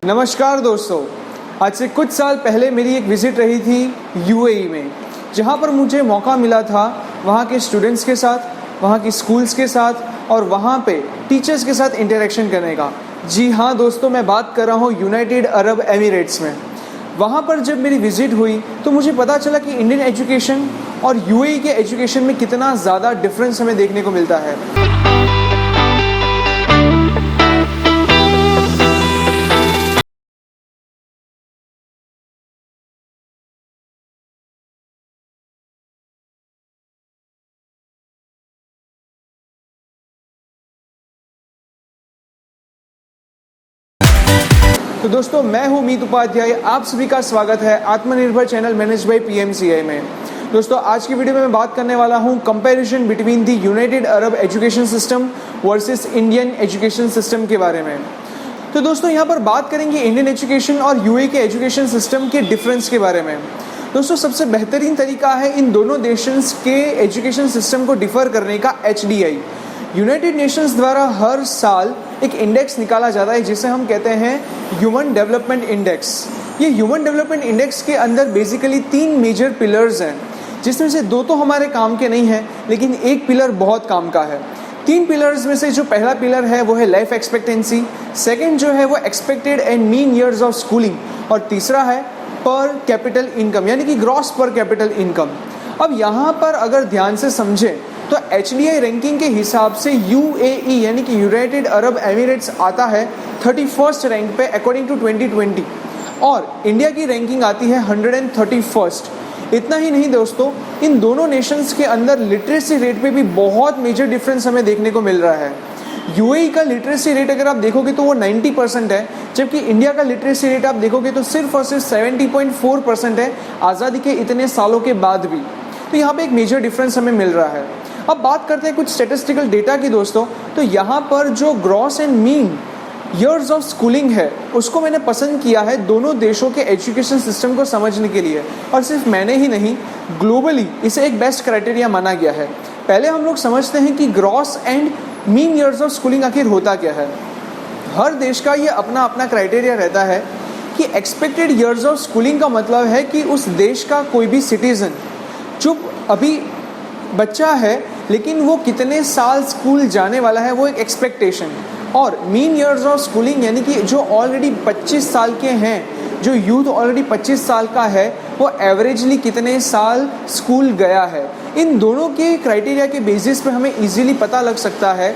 नमस्कार दोस्तों, आज से कुछ साल पहले मेरी एक विज़िट रही थी यूएई में, जहां पर मुझे मौका मिला था वहां के स्टूडेंट्स के साथ, वहां की स्कूल्स के साथ और वहां पे टीचर्स के साथ इंटरेक्शन करने का। जी हाँ दोस्तों, मैं बात कर रहा हूँ यूनाइटेड अरब एमिरेट्स में। वहाँ पर जब मेरी विज़िट हुई तो मुझे पता चला कि इंडियन एजुकेशन और यूएई के एजुकेशन में कितना ज़्यादा डिफरेंस हमें देखने को मिलता है। तो दोस्तों, मैं हूं मीत उपाध्याय, आप सभी का स्वागत है आत्मनिर्भर चैनल मैनेज बाय पीएमसीआई में। दोस्तों, आज की वीडियो में मैं बात करने वाला हूं comparison between the United Arab education system versus Indian education system के बारे में। तो दोस्तों, यहाँ पर बात करेंगे इंडियन एजुकेशन और यूएई के एजुकेशन सिस्टम के डिफरेंस के बारे में। दोस्तों, सबसे बेहतरीन तरीका है इन दोनों नेशंस के एजुकेशन सिस्टम को डिफर करने का HDI। यूनाइटेड नेशंस द्वारा हर साल एक इंडेक्स निकाला जाता है जिसे हम कहते हैं ह्यूमन डेवलपमेंट इंडेक्स। ये ह्यूमन डेवलपमेंट इंडेक्स के अंदर बेसिकली 3 मेजर पिलर्स हैं, जिसमें से 2 तो हमारे काम के नहीं हैं, लेकिन एक पिलर बहुत काम का है। 3 पिलर्स में से जो पहला पिलर है वो है लाइफ एक्सपेक्टेंसी, सेकेंड जो है वो expected and mean years of schooling, और तीसरा है पर कैपिटल इनकम, यानी कि ग्रॉस पर कैपिटल इनकम। अब यहाँ पर अगर ध्यान से समझें तो HDI रैंकिंग के हिसाब से UAE यानी कि यूनाइटेड अरब एमिरेट्स आता है 31st रैंक पे अकॉर्डिंग टू 2020, और इंडिया की रैंकिंग आती है 131st। इतना ही नहीं दोस्तों, इन दोनों नेशंस के अंदर लिटरेसी रेट पे भी बहुत मेजर डिफरेंस हमें देखने को मिल रहा है। UAE का लिटरेसी रेट अगर आप देखोगे तो वो 90% है, जबकि इंडिया का लिटरेसी रेट आप देखोगे तो सिर्फ और सिर्फ 70.4% है, आज़ादी के इतने सालों के बाद भी। तो यहाँ पे एक मेजर डिफरेंस हमें मिल रहा है। अब बात करते हैं कुछ स्टैटिस्टिकल डेटा की दोस्तों। तो यहाँ पर जो gross and mean years of schooling है उसको मैंने पसंद किया है दोनों देशों के एजुकेशन सिस्टम को समझने के लिए, और सिर्फ मैंने ही नहीं, ग्लोबली इसे एक बेस्ट क्राइटेरिया माना गया है। पहले हम लोग समझते हैं कि gross and mean years of schooling आखिर होता क्या है। हर देश का ये अपना अपना क्राइटेरिया रहता है कि एक्सपेक्टेड ईयर्स ऑफ स्कूलिंग का मतलब है कि उस देश का कोई भी सिटीजन जो अभी बच्चा है लेकिन वो कितने साल स्कूल जाने वाला है, वो एक एक्सपेक्टेशन। और मीन ईयर्स ऑफ स्कूलिंग यानी कि जो ऑलरेडी 25 साल के हैं, जो यूथ ऑलरेडी 25 साल का है, वो एवरेजली कितने साल स्कूल गया है। इन दोनों के क्राइटेरिया के बेसिस पे हमें इजीली पता लग सकता है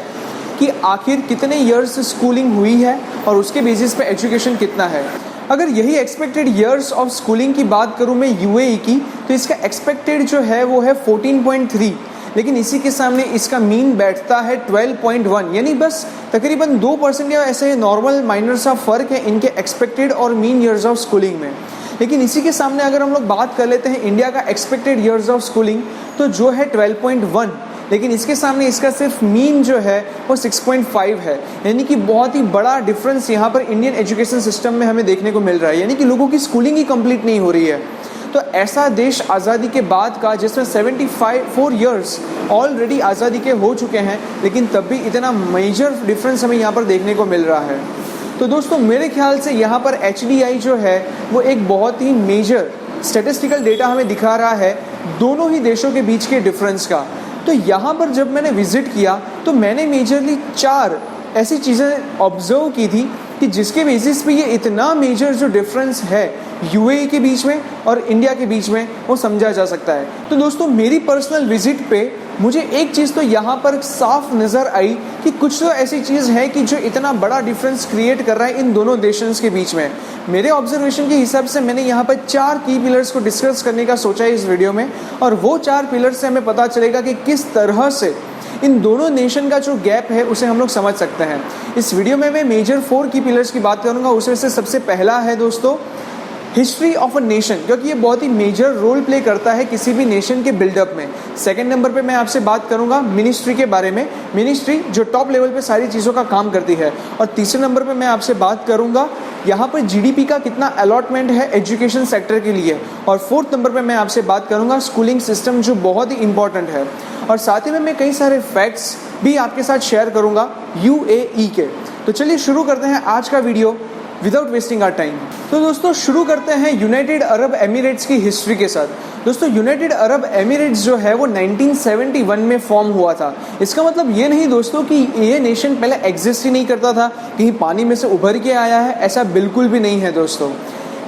कि आखिर कितने ईयर्स स्कूलिंग हुई है और उसके बेसिस पे एजुकेशन कितना है। अगर यही एक्सपेक्टेड ईयर्स ऑफ स्कूलिंग की बात करूँ मैं यूएई की, तो इसका एक्सपेक्टेड जो है वो है 14.3, लेकिन इसी के सामने इसका मीन बैठता है 12.1, यानी बस तकरीबन 2% या ऐसे नॉर्मल माइनर सा फ़र्क है इनके एक्सपेक्टेड और मीन ईयर्स ऑफ स्कूलिंग में। लेकिन इसी के सामने अगर हम लोग बात कर लेते हैं इंडिया का एक्सपेक्टेड ईयर्स ऑफ स्कूलिंग, तो जो है 12.1, लेकिन इसके सामने इसका सिर्फ मीन जो है वो 6.5 है, यानी कि बहुत ही बड़ा डिफरेंस यहाँ पर इंडियन एजुकेशन सिस्टम में हमें देखने को मिल रहा है, यानी कि लोगों की स्कूलिंग ही कंप्लीट नहीं हो रही है। तो ऐसा देश आज़ादी के बाद का जिसमें 74 ईयर्स ऑलरेडी आज़ादी के हो चुके हैं, लेकिन तब भी इतना मेजर डिफरेंस हमें यहाँ पर देखने को मिल रहा है। तो दोस्तों, मेरे ख्याल से यहाँ पर HDI जो है वो एक बहुत ही मेजर स्टैटिस्टिकल डेटा हमें दिखा रहा है दोनों ही देशों के बीच के डिफरेंस का। तो यहाँ पर जब मैंने विजिट किया तो मैंने मेजरली 4 ऐसी चीज़ें ऑब्जर्व की थी कि जिसके बेसिस पे ये इतना मेजर जो डिफरेंस है यूएई के बीच में और इंडिया के बीच में वो समझा जा सकता है। तो दोस्तों, मेरी पर्सनल विजिट पे मुझे एक चीज़ तो यहाँ पर साफ नज़र आई कि कुछ तो ऐसी चीज़ है कि जो इतना बड़ा डिफरेंस क्रिएट कर रहा है इन दोनों नेशंस के बीच में। मेरे ऑब्जर्वेशन के हिसाब से मैंने यहाँ पर 4 की पिलर्स को डिस्कस करने का सोचा है इस वीडियो में, और वो 4 पिलर्स से हमें पता चलेगा कि किस तरह से इन दोनों नेशन का जो गैप है उसे हम लोग समझ सकते हैं। इस वीडियो में मैं मेजर 4 की पिलर्स की बात करूँगा। उसमें से सबसे पहला है दोस्तों हिस्ट्री ऑफ अ नेशन, क्योंकि ये बहुत ही मेजर रोल प्ले करता है किसी भी नेशन के बिल्डअप में। सेकंड नंबर पे मैं आपसे बात करूंगा मिनिस्ट्री के बारे में, मिनिस्ट्री जो टॉप लेवल पे सारी चीज़ों का काम करती है। और तीसरे नंबर पे मैं आपसे बात करूंगा यहाँ पर GDP का कितना अलॉटमेंट है एजुकेशन सेक्टर के लिए। और फोर्थ नंबर पे मैं आपसे बात करूंगा स्कूलिंग सिस्टम, जो बहुत ही इंपॉर्टेंट है। और साथ ही में मैं कई सारे फैक्ट्स भी आपके साथ शेयर करूंगा UAE के। तो चलिए शुरू करते हैं आज का video without wasting our time. तो दोस्तों शुरू करते हैं यूनाइटेड अरब एमिरेट्स की हिस्ट्री के साथ। दोस्तों यूनाइटेड अरब एमिरेट्स जो है वो 1971 में फॉर्म हुआ था। इसका मतलब ये नहीं दोस्तों कि ये नेशन पहले एग्जिस्ट ही नहीं करता था, कहीं पानी में से उभर के आया है, ऐसा बिल्कुल भी नहीं है दोस्तों।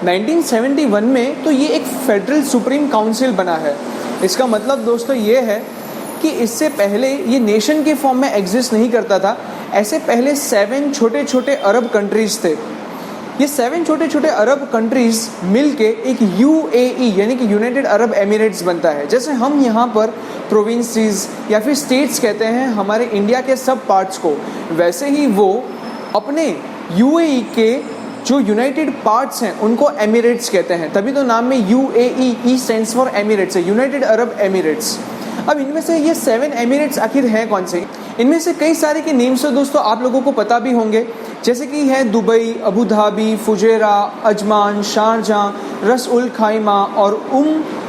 1971 में तो ये एक फेडरल सुप्रीम काउंसिल बना है। इसका मतलब दोस्तों ये है कि इससे पहले ये नेशन के फॉर्म में एग्जिस्ट नहीं करता था। ऐसे पहले 7 छोटे छोटे अरब कंट्रीज थे। ये 7 छोटे छोटे अरब कंट्रीज मिलके एक UAE यानी कि यूनाइटेड अरब एमिरेट्स बनता है। जैसे हम यहाँ पर प्रोविंसेस या फिर स्टेट्स कहते हैं हमारे इंडिया के सब पार्ट्स को, वैसे ही वो अपने UAE के जो यूनाइटेड पार्ट्स हैं उनको एमिरेट्स कहते हैं। तभी तो नाम में UAE, E stands for Emirates है, यूनाइटेड अरब एमिरेट्स। अब इनमें से ये 7 एमिरेट्स आखिर हैं कौन से? इनमें से कई सारे के नेम्स तो दोस्तों आप लोगों को पता भी होंगे, जैसे कि है Dubai, Abu Dhabi, Fujairah, Ajman, Sharjah, रस उल खाइमा और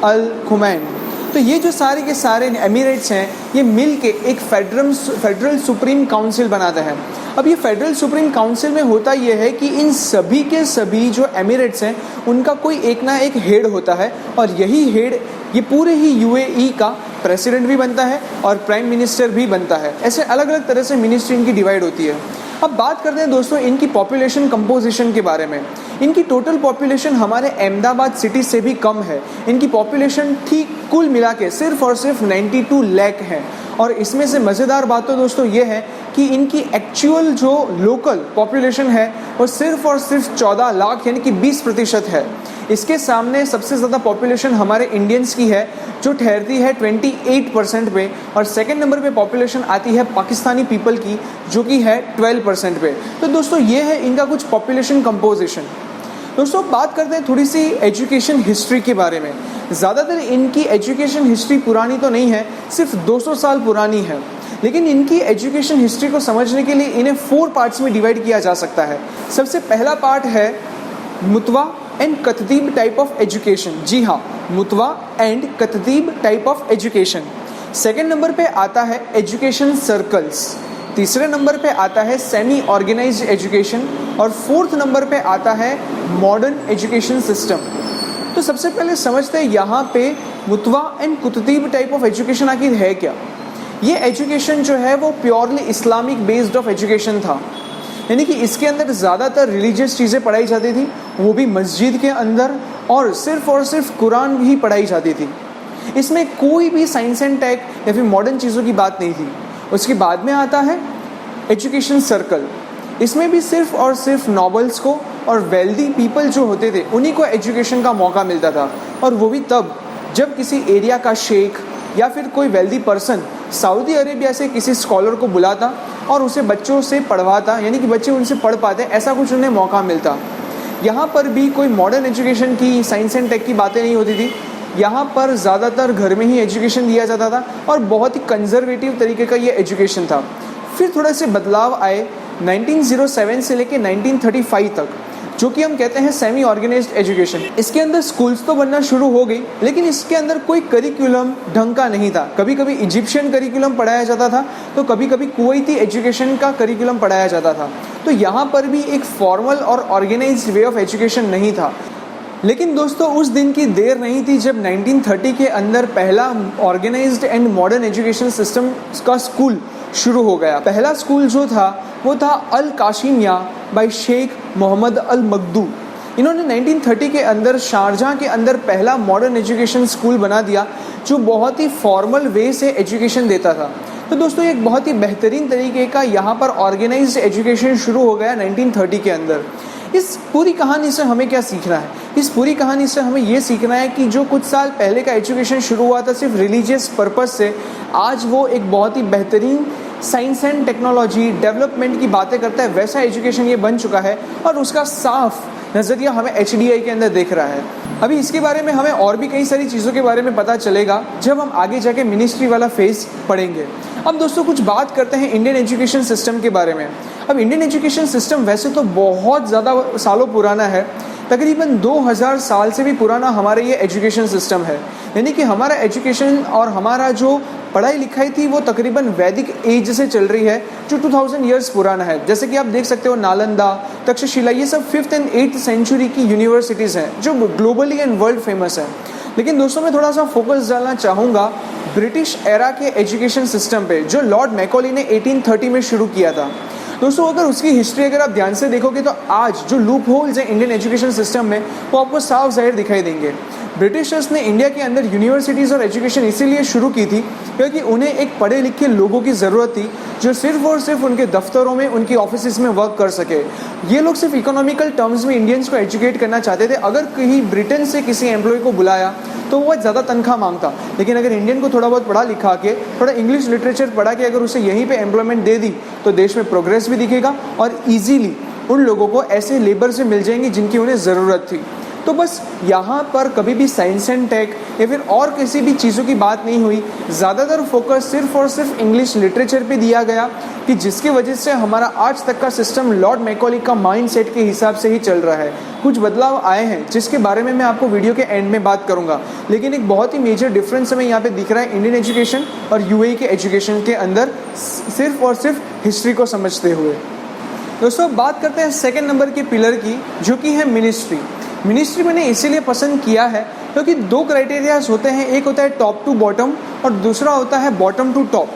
अल खुमैन। तो ये जो सारे के सारे एमिरेट्स हैं ये मिल के एक फेडरल सुप्रीम काउंसिल बनाते हैं। अब ये फेडरल सुप्रीम काउंसिल में होता ये है कि इन सभी के सभी जो एमिरेट्स हैं उनका कोई एक ना एक हेड होता है, और यही हेड ये पूरे ही UAE का प्रेसिडेंट भी बनता है और प्राइम मिनिस्टर भी बनता है। ऐसे अलग अलग तरह से मिनिस्ट्री इनकी डिवाइड होती है। अब बात करते हैं दोस्तों इनकी पॉपुलेशन कंपोजिशन के बारे में। इनकी टोटल पॉपुलेशन हमारे अहमदाबाद सिटी से भी कम है। इनकी पॉपुलेशन ठीक कुल मिला के सिर्फ और सिर्फ 92 लाख है। और इसमें से मज़ेदार बात तो दोस्तों ये है कि इनकी एक्चुअल जो लोकल पॉपुलेशन है वो सिर्फ और सिर्फ 14 लाख यानी कि 20% है। इसके सामने सबसे ज़्यादा पॉपुलेशन हमारे इंडियंस की है जो ठहरती है 28% पे, और सेकंड नंबर पे पॉपुलेशन आती है पाकिस्तानी पीपल की जो कि है 12% पे। तो दोस्तों ये है इनका कुछ पॉपुलेशन कंपोजिशन। दोस्तों बात करते हैं थोड़ी सी एजुकेशन हिस्ट्री के बारे में। ज़्यादातर इनकी एजुकेशन हिस्ट्री पुरानी तो नहीं है, सिर्फ 200 साल पुरानी है, लेकिन इनकी एजुकेशन हिस्ट्री को समझने के लिए इन्हें 4 पार्ट्स में डिवाइड किया जा सकता है। सबसे पहला पार्ट है मुतवा एंड कतदीब टाइप ऑफ एजुकेशन। जी हाँ, मुतवा एंड कतदीब type of education. Second number पे आता है एजुकेशन सर्कल्स। तीसरे नंबर पे आता है सेमी ऑर्गेनाइज्ड एजुकेशन, और फोर्थ नंबर पे आता है मॉडर्न एजुकेशन सिस्टम। तो सबसे पहले समझते हैं यहाँ पे मुतवा and Qutubi type of education आखिर है क्या। ये एजुकेशन जो है वो purely Islamic based of education था, यानी कि इसके अंदर ज़्यादातर रिलीजियस चीज़ें पढ़ाई जाती थी, वो भी मस्जिद के अंदर, और सिर्फ कुरान ही पढ़ाई जाती थी। इसमें कोई भी साइंस एंड टेक या फिर मॉडर्न चीज़ों की बात नहीं थी। उसके बाद में आता है एजुकेशन सर्कल। इसमें भी सिर्फ और सिर्फ नॉबल्स को और वेल्दी पीपल जो होते थे उन्हीं को एजुकेशन का मौका मिलता था, और वो भी तब जब किसी एरिया का शेख या फिर कोई वेल्दी पर्सन सऊदी अरेबिया से किसी स्कॉलर को बुलाता और उसे बच्चों से पढ़वाता, यानी कि बच्चे उनसे पढ़ पाते, ऐसा कुछ उन्हें मौका मिलता। यहाँ पर भी कोई मॉडर्न एजुकेशन की, साइंस एंड टेक की बातें नहीं होती थी। यहाँ पर ज़्यादातर घर में ही एजुकेशन दिया जाता था और बहुत ही कंजर्वेटिव तरीके का ये एजुकेशन था। फिर थोड़े से बदलाव आए 1907 से लेके 1935 तक, जो कि हम कहते हैं सेमी ऑर्गेनाइज्ड एजुकेशन। इसके अंदर स्कूल्स तो बनना शुरू हो गई, लेकिन इसके अंदर कोई करिकुलम ढंग का नहीं था। कभी कभी इजिप्शियन करिकुलम पढ़ाया जाता था, तो कभी कभी कुवैती एजुकेशन का करिकुलम पढ़ाया जाता था। तो यहाँ पर भी एक फॉर्मल और ऑर्गेनाइज्ड वे ऑफ एजुकेशन नहीं था। लेकिन दोस्तों उस दिन की देर नहीं थी जब 1930 के अंदर पहला organised and modern education system का स्कूल शुरू हो गया। पहला स्कूल जो था वो था Al Qasimia by Sheikh Mohammed Al मकदू। इन्होंने 1930 के अंदर शारजाह के अंदर पहला मॉडर्न एजुकेशन स्कूल बना दिया, जो बहुत ही फॉर्मल वे से एजुकेशन देता था। तो दोस्तों एक बहुत ही बेहतरीन तरीके का यहाँ पर ऑर्गेनाइज्ड एजुकेशन शुरू हो गया 1930 के अंदर। इस पूरी कहानी से हमें क्या सीखना है? इस पूरी कहानी से हमें ये सीखना है कि जो कुछ साल पहले का एजुकेशन शुरू हुआ था सिर्फ रिलीजियस पर्पस से, आज वो एक बहुत ही बेहतरीन साइंस एंड टेक्नोलॉजी डेवलपमेंट की बातें करता है। वैसा एजुकेशन ये बन चुका है और उसका साफ नज़रिया हमें HDI के अंदर देख रहा है। अभी इसके बारे में हमें और भी कई सारी चीज़ों के बारे में पता चलेगा जब हम आगे जाके मिनिस्ट्री वाला फेज पढ़ेंगे। अब दोस्तों कुछ बात करते हैं इंडियन एजुकेशन सिस्टम के बारे में। अब इंडियन एजुकेशन सिस्टम वैसे तो बहुत ज़्यादा सालों पुराना है, तकरीबन 2000 साल से भी पुराना हमारा ये एजुकेशन सिस्टम है। यानी कि हमारा एजुकेशन और हमारा जो पढ़ाई लिखाई थी वो तकरीबन वैदिक एज से चल रही है, जो 2000 ईयर्स पुराना है। जैसे कि आप देख सकते हो नालंदा, तक्षशिला, ये सब 5th and 8th सेंचुरी की यूनिवर्सिटीज़ हैं जो ग्लोबली एंड वर्ल्ड फेमस है। लेकिन दोस्तों मैं थोड़ा सा फोकस डालना चाहूँगा ब्रिटिश एरा के एजुकेशन सिस्टम पे, जो लॉर्ड मैकॉली ने 1830 में शुरू किया था। दोस्तों अगर उसकी हिस्ट्री अगर आप ध्यान से देखोगे तो आज जो लूप होल्स हैं इंडियन एजुकेशन सिस्टम में वो आपको साफ जाहिर दिखाई देंगे। ब्रिटिशर्स ने इंडिया के अंदर यूनिवर्सिटीज़ और एजुकेशन इसीलिए शुरू की थी क्योंकि उन्हें एक पढ़े लिखे लोगों की ज़रूरत थी जो सिर्फ और सिर्फ उनके दफ्तरों में, उनकी ऑफिस में वर्क कर सके। ये लोग सिर्फ इकोनॉमिकल टर्म्स में इंडियंस को एजुकेट करना चाहते थे। अगर कहीं ब्रिटेन से किसी एम्प्लॉय को बुलाया तो वो ज़्यादा तनख्वाह मांगता, लेकिन अगर इंडियन को थोड़ा बहुत पढ़ा लिखा के, थोड़ा इंग्लिश लिटरेचर पढ़ा के अगर उसे यहीं पे एम्प्लॉयमेंट दे दी तो देश में प्रोग्रेस भी दिखेगा और ईजीली उन लोगों को ऐसे लेबर से मिल जाएंगी जिनकी उन्हें ज़रूरत थी। तो बस यहाँ पर कभी भी साइंस एंड टेक या फिर और किसी भी चीज़ों की बात नहीं हुई, ज़्यादातर फोकस सिर्फ और सिर्फ इंग्लिश लिटरेचर पे दिया गया कि जिसकी वजह से हमारा आज तक का सिस्टम लॉर्ड मैकॉली का माइंडसेट के हिसाब से ही चल रहा है। कुछ बदलाव आए हैं जिसके बारे में मैं आपको वीडियो के एंड में बात करूँगा, लेकिन एक बहुत ही मेजर डिफरेंस हमें यहाँ पे दिख रहा है इंडियन एजुकेशन और यूएई के एजुकेशन के अंदर, सिर्फ और सिर्फ हिस्ट्री को समझते हुए। दोस्तों बात करते हैं सेकेंड नंबर के पिलर की, जो कि है मिनिस्ट्री। मिनिस्ट्री मैंने इसीलिए पसंद किया है क्योंकि दो क्राइटेरियाज होते हैं, एक होता है टॉप टू बॉटम और दूसरा होता है बॉटम टू टॉप।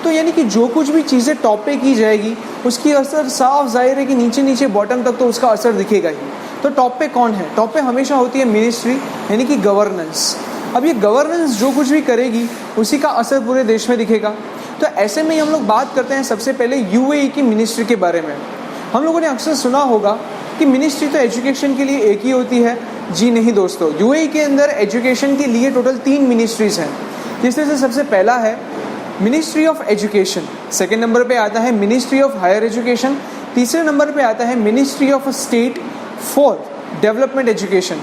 तो यानी कि जो कुछ भी चीज़ें टॉप पे की जाएगी उसकी असर साफ जाहिर है कि नीचे नीचे बॉटम तक तो उसका असर दिखेगा ही। तो टॉप पे कौन है? टॉप पे हमेशा होती है मिनिस्ट्री, यानी कि गवर्नेंस। अब ये गवर्नेंस जो कुछ भी करेगी उसी का असर पूरे देश में दिखेगा। तो ऐसे में हम लोग बात करते हैं सबसे पहले यूएई की मिनिस्ट्री के बारे में। हम लोगों ने अक्सर सुना होगा कि मिनिस्ट्री तो एजुकेशन के लिए एक ही होती है। जी नहीं दोस्तों, यूएई के अंदर एजुकेशन के लिए टोटल 3 मिनिस्ट्रीज हैं, जिसमें से सबसे पहला है ministry of education, second number पे आता है मिनिस्ट्री ऑफ हायर एजुकेशन, तीसरे नंबर पे आता है ministry of state for development education,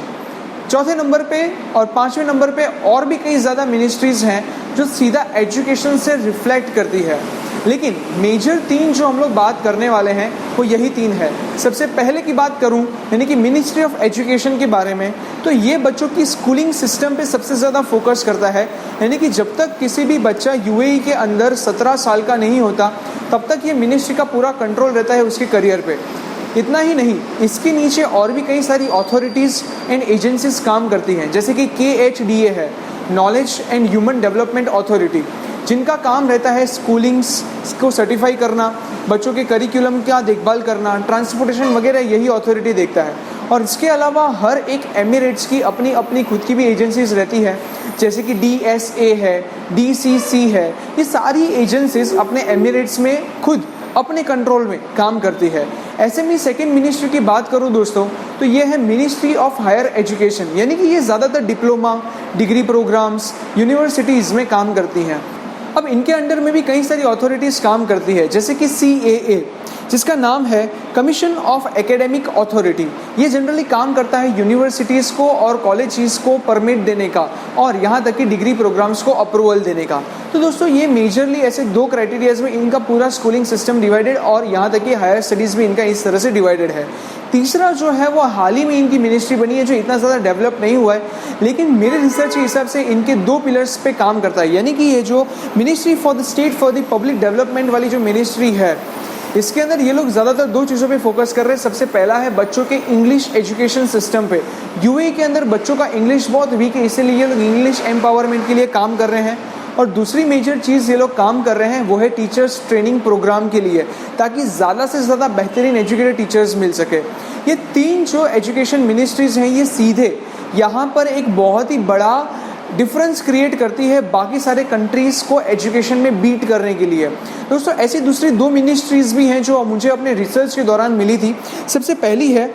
चौथे नंबर पे और पाँचवें नंबर पे और भी कई ज़्यादा मिनिस्ट्रीज़ हैं जो सीधा एजुकेशन से रिफ्लेक्ट करती है। लेकिन मेजर 3 जो हम लोग बात करने वाले हैं वो यही 3 है। सबसे पहले की बात करूं यानी कि मिनिस्ट्री ऑफ एजुकेशन के बारे में, तो ये बच्चों की स्कूलिंग सिस्टम पे सबसे ज़्यादा फोकस करता है। यानी कि जब तक किसी भी बच्चा यूएई के अंदर 17 साल का नहीं होता तब तक ये मिनिस्ट्री का पूरा कंट्रोल रहता है उसके करियर पे। इतना ही नहीं, इसके नीचे और भी कई सारी अथॉरिटीज़ एंड एजेंसीज काम करती हैं, जैसे कि KHDA है, knowledge and human development authority, जिनका काम रहता है स्कूलिंग्स को सर्टिफाई करना, बच्चों के करिकुलम का देखभाल करना, ट्रांसपोर्टेशन वगैरह यही अथॉरिटी देखता है। और इसके अलावा हर एक एमिरेट्स की अपनी अपनी खुद की भी एजेंसीज रहती है, जैसे कि DSA है, DCC है। ये सारी एजेंसीज अपने एमिरेट्स में खुद अपने कंट्रोल में काम करती है। ऐसे में सेकेंड मिनिस्ट्री की बात करूं दोस्तों तो ये है मिनिस्ट्री ऑफ हायर एजुकेशन, यानी कि ये ज़्यादातर डिप्लोमा, डिग्री प्रोग्राम्स, यूनिवर्सिटीज़ में काम करती हैं। अब इनके अंडर में भी कई सारी अथॉरिटीज़ काम करती है, जैसे कि CAA, जिसका नाम है कमीशन ऑफ एकेडमिक अथॉरिटी। ये जनरली काम करता है यूनिवर्सिटीज़ को और कॉलेजेस को परमिट देने का और यहाँ तक कि डिग्री प्रोग्राम्स को अप्रूवल देने का। तो दोस्तों ये मेजरली ऐसे 2 क्राइटेरियाज में इनका पूरा स्कूलिंग सिस्टम डिवाइडेड और यहाँ तक कि हायर स्टडीज़ भी इनका इस तरह से डिवाइडेड है। तीसरा जो है वो हाल ही में इनकी मिनिस्ट्री बनी है, जो इतना ज़्यादा डेवलप नहीं हुआ है, लेकिन मेरे रिसर्च के हिसाब से इनके 2 पिलर्स पे काम करता है। यानी कि ये जो ministry for the state for the public development वाली जो मिनिस्ट्री है, इसके अंदर ये लोग ज़्यादातर 2 चीज़ों पे फोकस कर रहे हैं। सबसे पहला है बच्चों के इंग्लिश एजुकेशन सिस्टम पे। यूएई के अंदर बच्चों का इंग्लिश बहुत वीक है, इसीलिए ये लोग इंग्लिश एम्पावरमेंट के लिए काम कर रहे हैं। और दूसरी मेजर चीज़ ये लोग काम कर रहे हैं वो है टीचर्स ट्रेनिंग प्रोग्राम के लिए, ताकि ज़्यादा से ज़्यादा बेहतरीन एजुकेटेड टीचर्स मिल सके। ये 3 जो एजुकेशन मिनिस्ट्रीज़ हैं ये सीधे यहाँ पर एक बहुत ही बड़ा डिफरेंस क्रिएट करती है बाकी सारे कंट्रीज़ को एजुकेशन में बीट करने के लिए। दोस्तों ऐसी दूसरी 2 मिनिस्ट्रीज़ भी हैं जो मुझे अपने रिसर्च के दौरान मिली थी। सबसे पहली है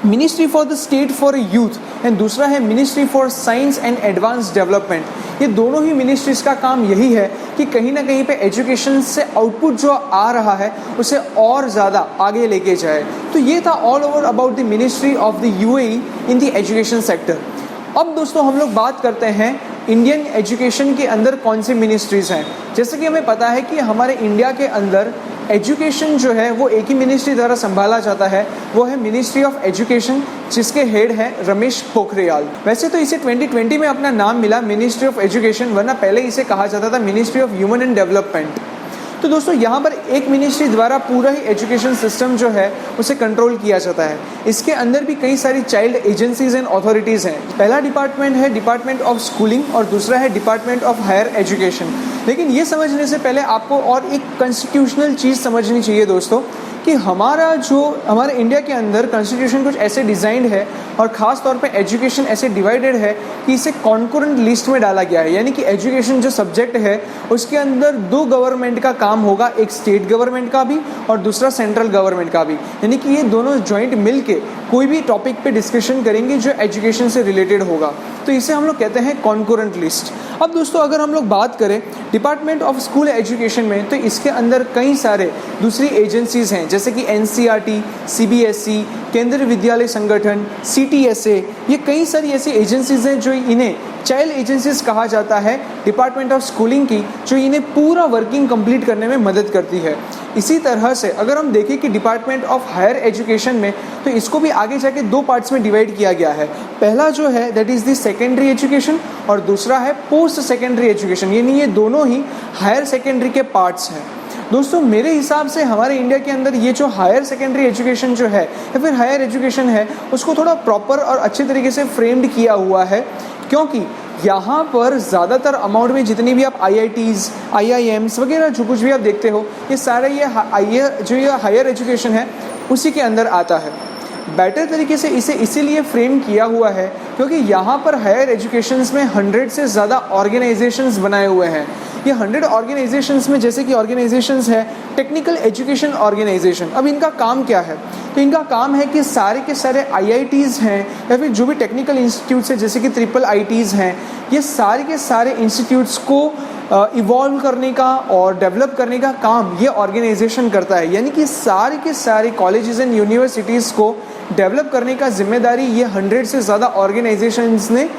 ministry for the state for youth and दूसरा है ministry for science and advance development. ये दोनों ही मिनिस्ट्रीज़ का काम यही है कि कहीं ना कहीं पे एजुकेशन से आउटपुट जो आ रहा है उसे और ज़्यादा आगे लेके जाए। तो ये था all over about the ministry of the UAE in the education sector. अब दोस्तों हम लोग बात करते हैं इंडियन एजुकेशन के अंदर कौन सी मिनिस्ट्रीज हैं। जैसे कि हमें पता है कि हमारे इंडिया के अंदर एजुकेशन जो है वो एक ही मिनिस्ट्री द्वारा संभाला जाता है, वो है मिनिस्ट्री ऑफ एजुकेशन, जिसके हेड है रमेश पोखरियाल। वैसे तो इसे 2020 में अपना नाम मिला मिनिस्ट्री ऑफ एजुकेशन, वरना पहले इसे कहा जाता था ministry of human and development. तो दोस्तों यहाँ पर एक मिनिस्ट्री द्वारा पूरा ही एजुकेशन सिस्टम जो है उसे कंट्रोल किया जाता है। इसके अंदर भी कई सारी चाइल्ड एजेंसीज एंड अथॉरिटीज़ हैं। पहला डिपार्टमेंट है डिपार्टमेंट ऑफ स्कूलिंग और दूसरा है डिपार्टमेंट ऑफ हायर एजुकेशन। लेकिन ये समझने से पहले आपको और एक कॉन्स्टिट्यूशनल चीज़ समझनी चाहिए दोस्तों, कि हमारे इंडिया के अंदर कॉन्स्टिट्यूशन कुछ ऐसे डिज़ाइंड है और ख़ास तौर पे एजुकेशन ऐसे डिवाइडेड है कि इसे कॉन्करेंट लिस्ट में डाला गया है। यानी कि एजुकेशन जो सब्जेक्ट है उसके अंदर दो गवर्नमेंट का काम होगा, एक स्टेट गवर्नमेंट का भी और दूसरा सेंट्रल गवर्नमेंट का भी। यानी कि ये दोनों जॉइंट मिल के कोई भी टॉपिक पे डिस्कशन करेंगे जो एजुकेशन से रिलेटेड होगा, तो इसे हम लोग कहते हैं कॉन्करेंट लिस्ट। अब दोस्तों अगर हम लोग बात करें डिपार्टमेंट ऑफ स्कूल एजुकेशन में, तो इसके अंदर कई सारे दूसरी एजेंसीज हैं, जैसे कि NCERT, CBSE, केंद्रीय विद्यालय संगठन, CTSA, ये कई सारी ऐसी एजेंसीज हैं जो इन्हें चाइल्ड एजेंसीज कहा जाता है डिपार्टमेंट ऑफ स्कूलिंग की, जो इन्हें पूरा वर्किंग कंप्लीट करने में मदद करती है। इसी तरह से अगर हम देखें कि डिपार्टमेंट ऑफ हायर एजुकेशन में, तो इसको भी आगे जाके दो पार्ट्स में डिवाइड किया गया है। पहला जो है that is the secondary education और दूसरा है पोस्ट सेकेंडरी एजुकेशन, यानी ये दोनों ही हायर सेकेंडरी के पार्ट्स हैं। दोस्तों मेरे हिसाब से हमारे इंडिया के अंदर ये जो हायर सेकेंडरी एजुकेशन जो है या फिर हायर एजुकेशन है, उसको थोड़ा प्रॉपर और अच्छे तरीके से फ्रेम्ड किया हुआ है, क्योंकि यहाँ पर ज़्यादातर अमाउंट में जितनी भी आप IITs, IIMs वगैरह जो कुछ भी आप देखते हो, ये सारा ये हायर एजुकेशन है उसी के अंदर आता है। बेटर तरीके से इसे इसीलिए फ्रेम किया हुआ है क्योंकि यहाँ पर हायर एजुकेशंस में 100 से ज़्यादा ऑर्गेनाइजेशंस बनाए हुए हैं। ये 100 ऑर्गेनाइजेशंस में जैसे कि ऑर्गेनाइजेशंस है टेक्निकल एजुकेशन ऑर्गेनाइजेशन। अब इनका काम क्या है? तो इनका काम है कि सारे के सारे IITs हैं या फिर जो भी टेक्निकल इंस्टीट्यूट्स हैं जैसे कि IIITs हैं, ये सारे के सारे इंस्टीट्यूट्स को इवॉल्व करने का और डेवलप करने का काम ये ऑर्गेनाइजेशन करता है। यानी कि सारे के सारे कॉलेजेस एंड यूनिवर्सिटीज़ को डेवलप करने का जिम्मेदारी ये 100 से ज़्यादा ऑर्गेनाइजेशंस ने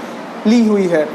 ली हुई है।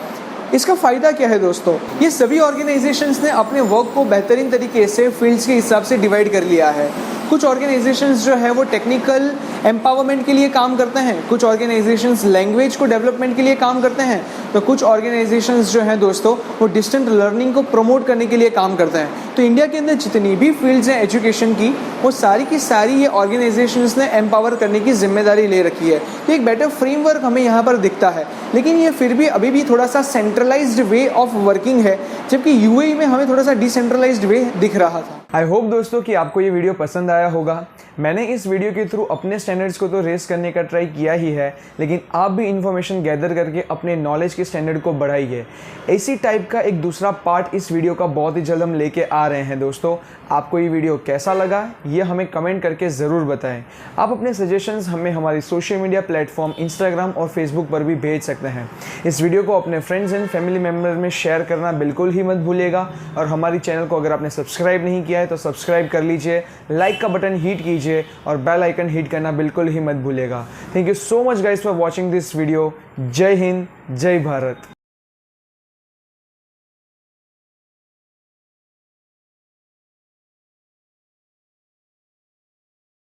इसका फ़ायदा क्या है दोस्तों? ये सभी ऑर्गेनाइजेशंस ने अपने वर्क को बेहतरीन तरीके से फील्ड्स के हिसाब से डिवाइड कर लिया है। कुछ ऑर्गेनाइजेशंस जो है वो टेक्निकल एम्पावरमेंट के लिए काम करते हैं, कुछ ऑर्गेनाइजेशंस लैंग्वेज को डेवलपमेंट के लिए काम करते हैं, तो कुछ ऑर्गेनाइजेशंस जो हैं दोस्तों वो डिस्टेंट लर्निंग को प्रमोट करने के लिए काम करते हैं। तो इंडिया के अंदर जितनी भी फील्ड्स हैं एजुकेशन की, वो सारी की सारी ये ऑर्गेनाइजेशंस ने एम्पावर करने की जिम्मेदारी ले रखी है। तो एक बेटर फ्रेमवर्क हमें यहाँ पर दिखता है, लेकिन ये फिर भी अभी भी थोड़ा सा सेंट्रलाइज्ड वे ऑफ वर्किंग है, जबकि UAE में हमें थोड़ा सा डिसेंट्रलाइज्ड वे दिख रहा था। आई होप दोस्तों कि आपको ये वीडियो पसंद आया होगा। मैंने इस वीडियो के थ्रू अपने स्टैंडर्ड्स को तो रेस करने का ट्राई किया ही है, लेकिन आप भी इन्फॉर्मेशन गैदर करके अपने नॉलेज के स्टैंडर्ड को बढ़ाइए। इसी टाइप का एक दूसरा पार्ट इस वीडियो का बहुत ही जल्द हम लेके आ रहे हैं दोस्तों। आपको ये वीडियो कैसा लगा ये हमें कमेंट करके ज़रूर बताएं। आप अपने सजेशंस हमें हमारी सोशल मीडिया प्लेटफॉर्म इंस्टाग्राम और फेसबुक पर भी भेज सकते हैं। इस वीडियो को अपने फ्रेंड्स एंड फैमिली मेम्बर में शेयर करना बिल्कुल ही मत भूलिएगा, और हमारी चैनल को अगर आपने सब्सक्राइब नहीं किया है तो सब्सक्राइब कर लीजिए, लाइक का बटन हिट कीजिए और बेल आइकन हिट करना बिल्कुल ही मत भूलिएगा। Thank you so much guys for watching this video. जय हिंद, जय भारत।